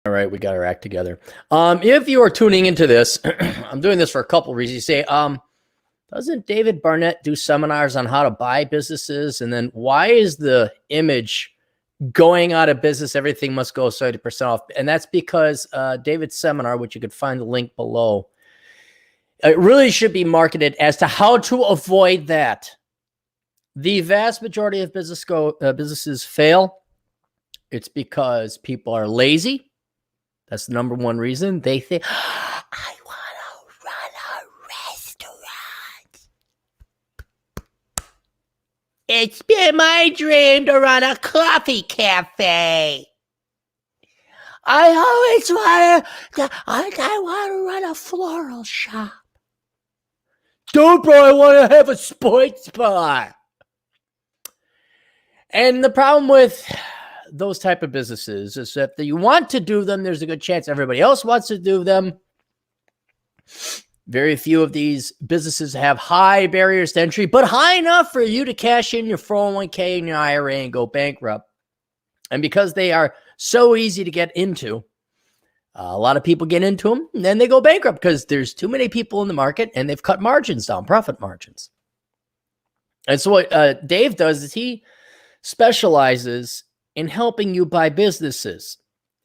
All right, we got our act together. If you are tuning into this, I'm doing this for a couple reasons. You say, doesn't David Barnett do seminars on how to buy businesses? And then why is the image going out of business? Everything must go 70% off. And that's because David's seminar, which you could find the link below, it really should be marketed as to how to avoid that. The vast majority of businesses fail. It's because people are lazy. That's the number one reason. They think, I want to run a restaurant. It's been my dream to run a coffee cafe. I always want to run a floral shop. Dude, bro, I want to have a sports bar. And the problem with those type of businesses is that if you want to do them, there's a good chance everybody else wants to do them. Very few of these businesses have high barriers to entry, but high enough for you to cash in your 401k and your IRA and go bankrupt. And because they are so easy to get into, a lot of people get into them and then they go bankrupt because there's too many people in the market and they've cut margins down, profit margins. And so what Dave does is he specializes in helping you buy businesses.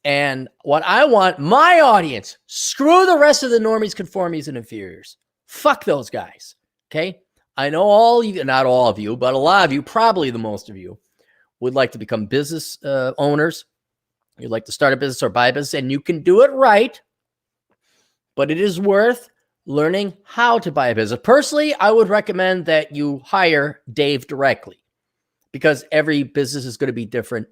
And what I want my audience, screw the rest of the normies, conformies, and inferiors. Fuck those guys. Okay. I know all you, not all of you, but a lot of you, probably the most of you, would like to become business owners. You'd like to start a business or buy a business, and you can do it right. But it is worth learning how to buy a business. Personally, I would recommend that you hire Dave directly, because every business is going to be different.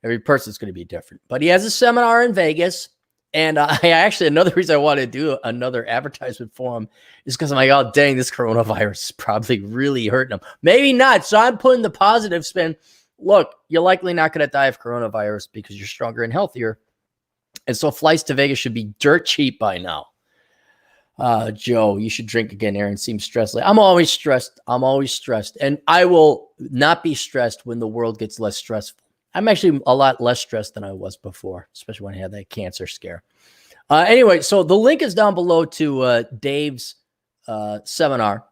Every person is going to be different. But he has a seminar in Vegas. And another reason I want to do another advertisement for him is because I'm like, oh, dang, this coronavirus is probably really hurting him. Maybe not. So I'm putting the positive spin. Look, you're likely not going to die of coronavirus because you're stronger and healthier. And so flights to Vegas should be dirt cheap by now. Joe, you should drink again. Aaron seems stressed. I'm always stressed. And I will not be stressed when the world gets less stressful. I'm actually a lot less stressed than I was before, especially when I had that cancer scare. Anyway, so the link is down below to Dave's seminar.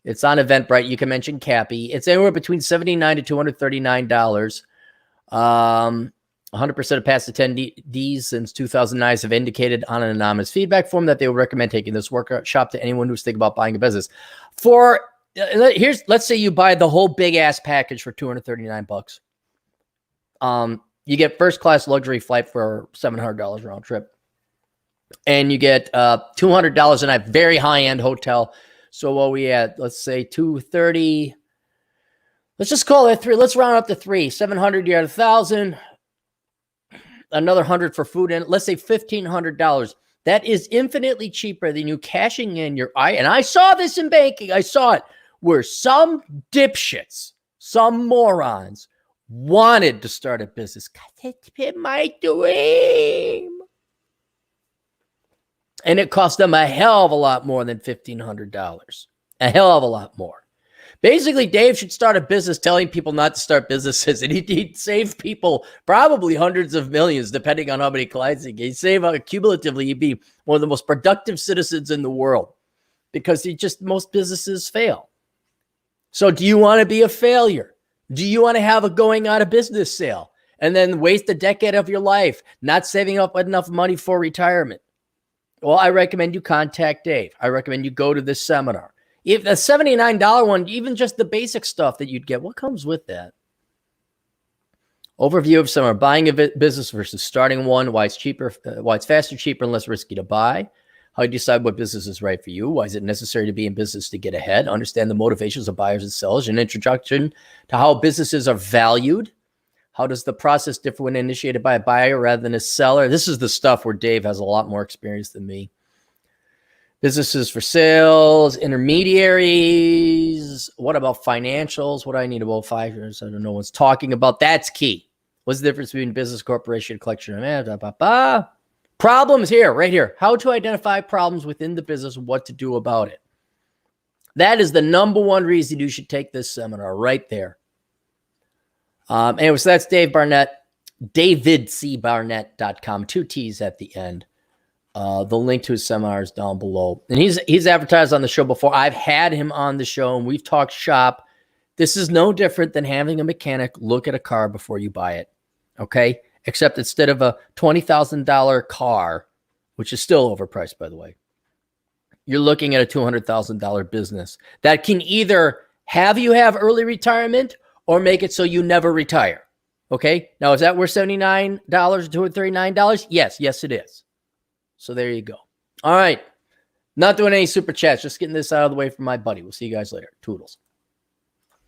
It's on Eventbrite. You can mention Cappy. It's anywhere between $79 to $239. 100% of past attendees since 2009 have indicated on an anonymous feedback form that they would recommend taking this workshop to anyone who's thinking about buying a business. Let's say you buy the whole big ass package for $239. You get first class luxury flight for $700 round trip, and you get $200 in a very high end hotel. So what we at? Let's say $230. Let's just call it $3. Let's round up to $3. $700. You're at $1,000. Another $100 for food, and let's say $1,500. That is infinitely cheaper than you cashing in your and I saw this in banking. I saw it where some dipshits, some morons wanted to start a business. It's been my dream. And it cost them a hell of a lot more than $1,500. A hell of a lot more. Basically, Dave should start a business telling people not to start businesses, and he'd save people probably hundreds of millions, depending on how many clients he gets. He'd save cumulatively, he'd be one of the most productive citizens in the world, because most businesses fail. So do you want to be a failure? Do you want to have a going out of business sale and then waste a decade of your life not saving up enough money for retirement? Well, I recommend you contact Dave. I recommend you go to this seminar. If the $79 one, even just the basic stuff that you'd get, what comes with that? Overview of seminar: buying a business versus starting one, why it's cheaper, why it's faster, cheaper, and less risky to buy. How you decide what business is right for you. Why is it necessary to be in business to get ahead? Understand the motivations of buyers and sellers. An introduction to how businesses are valued. How does the process differ when initiated by a buyer rather than a seller? This is the stuff where Dave has a lot more experience than me. Businesses for sales, intermediaries. What about financials? What do I need about 5 years? I don't know what's talking about. That's key. What's the difference between business, corporation, collection of problems here, right here. How to identify problems within the business and what to do about it. That is the number one reason you should take this seminar right there. Anyway, so that's Dave Barnett. davidcbarnett.com, 2 T's at the end. The link to his seminar is down below. And he's advertised on the show before. I've had him on the show and we've talked shop. This is no different than having a mechanic look at a car before you buy it. Okay? Except instead of a $20,000 car, which is still overpriced, by the way, you're looking at a $200,000 business that can either have you have early retirement or make it so you never retire. Okay? Now, is that worth $79 or $239? Yes, it is. So there you go. All right. Not doing any super chats, just getting this out of the way for my buddy. We'll see you guys later. Toodles.